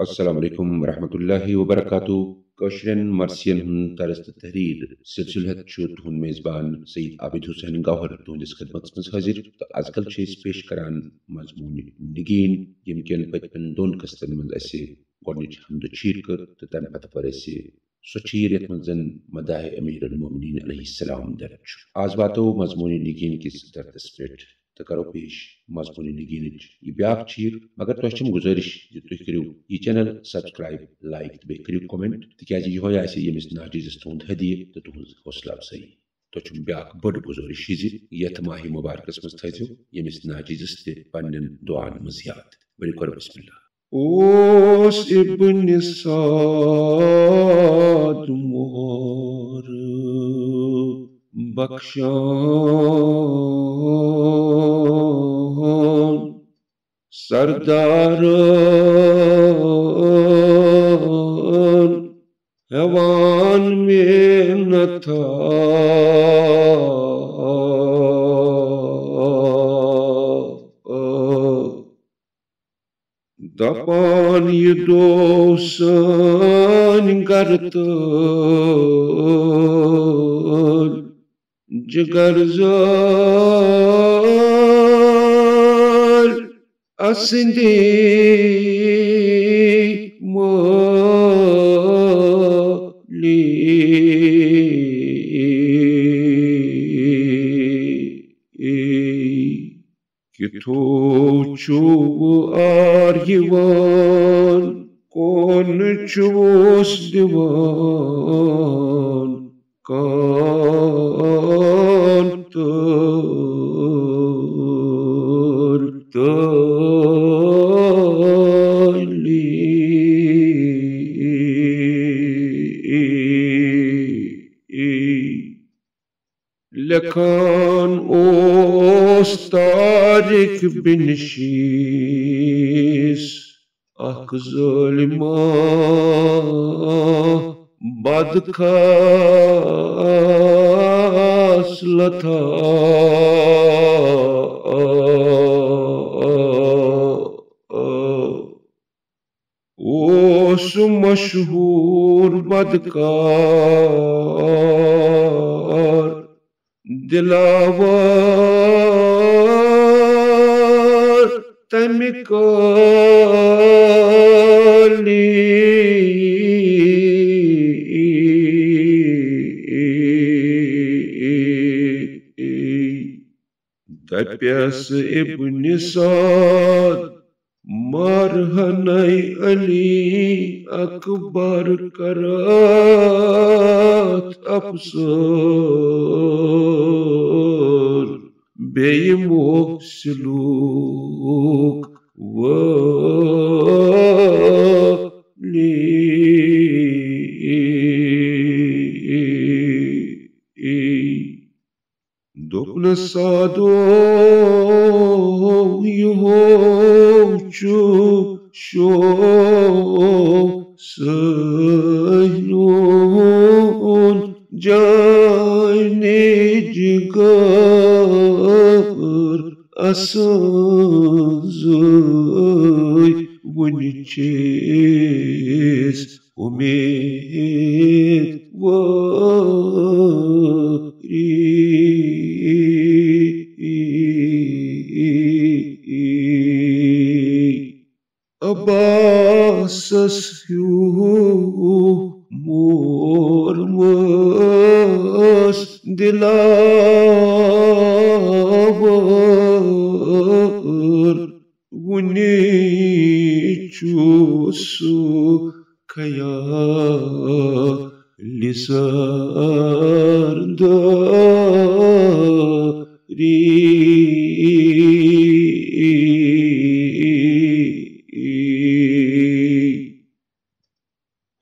अस्सलाम वालेकुम वरहमतुल्लाहि वबरकातुहू कशरन मर्सियन हुन तरस तहरीर सिलसिलत शुद हुन मेज़बान सईद आबिद हुसैन गौहर तुहंदिस खिदमत मज हाजिर तो आजकल छेस पेश करान मजमून निगीन यमकन पतन दोन कस्तन मज असे गोडनिच हमद चीर कर तो तम पत पर असे सो चीर यत मजन मदाह अमीर अल मोमिनीन अलैहिस्सलाम दर्ज आज बातो मजमून निगीन किस दर्दस पेट तो करो पेश मजमून निगीन ये ब्याक चीर मगर तुम गुजारिश तुम करो यह चैनल सब्सक्राइब लाइक तो करो कमेंट तिकाज यह यमिस नाजीजस तुंद हदिये तो तुहज हौसला अफजाई तो ब्याक बड़ गुजारिश यथ माह मुबारकस मज थो यमिस नाजीजस तन दुआन मज याद बड़ी करो बिस्मिल्लाह ओस इब्न साद मोर बख्शान सरदार हवान में न था दपान ये दोसन करत जिगर असंदे मोली किथो छु आर्यवान कौन चुस दीवान कान लखान ओस तारिक बिन शीस अख ज़ालिमा बदखास लथा ओस मशहूर बदकार दिलावर तमिकाली दप्यस इब्न साद मरहनई अली अकबर करत अफसर बेयमोह सलूक वली दोपन सादो यो चु शो सहनून जाने जिगर असज़य वनिचेस उमेद अब्बास मोर मस दिलावर वुने चूसु खयाल सरदारी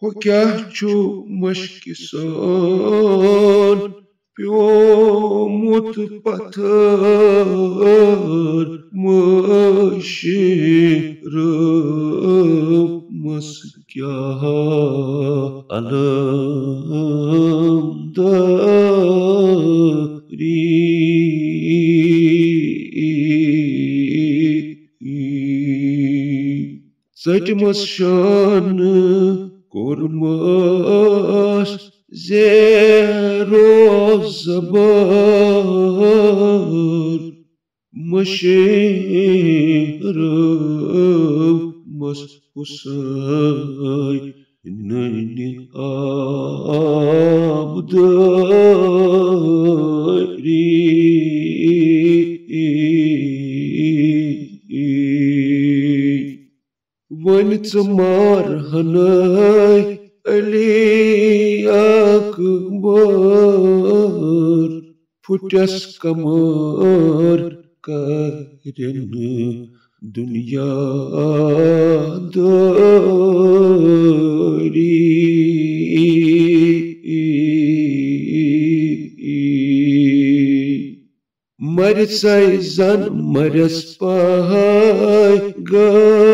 हो क्या छु मशकिसान प्योमुत पत्थर मशीर मस क्या अलमदारी Sătimas şan kurmaz zero zabar maşirım mas husay nani abdari Vanitsamar hanay Ali Akbar Putyas kamar karin Dünya dari Maritsay zan maras pahay gambar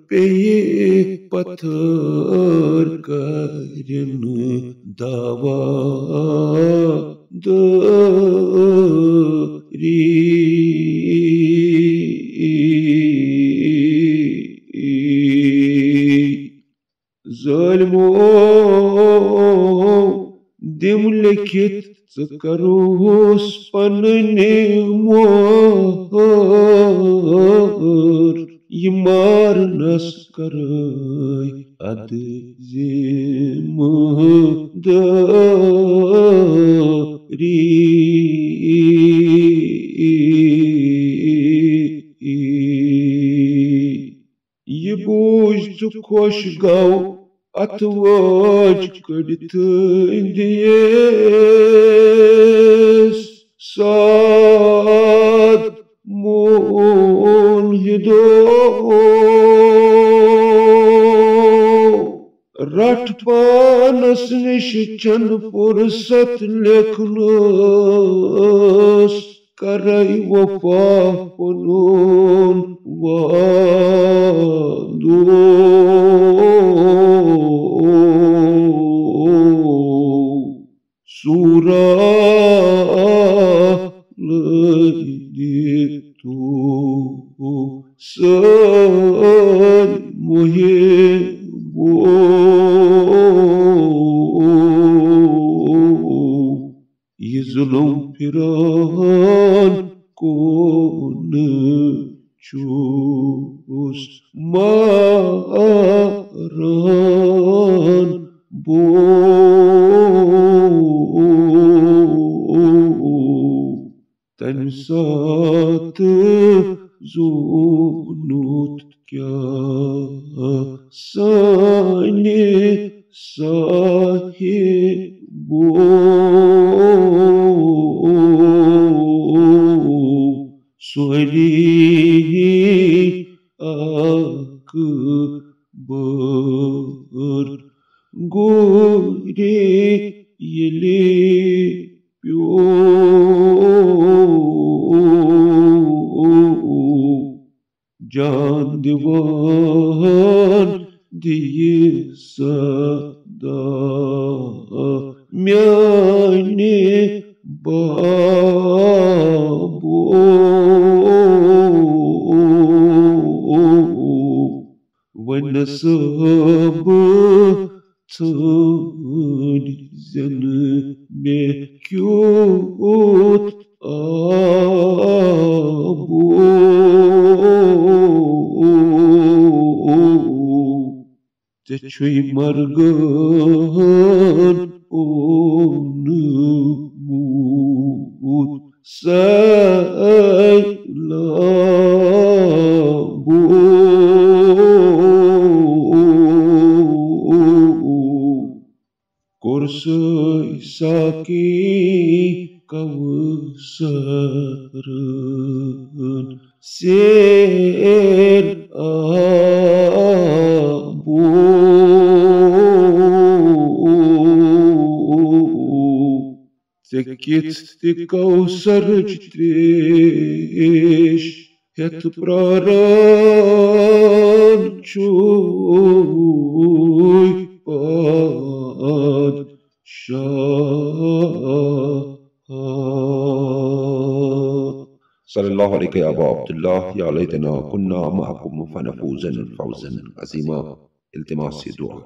Peyi pathar karin dava dari Zalmo Demleket zakarus panne mor Yimar naskaray adzim dari Yebuj tu koş gav Atvaç kırdı indiyes Sad mulhido Ratpanas nişçen fırsat leknas Karay vafa onun vadu Suraleditu Say muhibu Yizulum piran konuşuz Maran bu Tensatı zunut kya sani sahibu Suali akbar Guri yeli Can divan diye sada Myani babu Vanasab Tadizan mekyut abu Teçuy margan onumut saylabu Korsay saki kavsarın Ser abu Tekit kavsar citreş Het praran çuy pad şah सल्लल्लाहु अलैहि या अबा अब्दुल्लाह या लैतना कुन्ना मअकुम फनफूज़न फौज़न अज़ीमा। इल्तिमास से दुआ।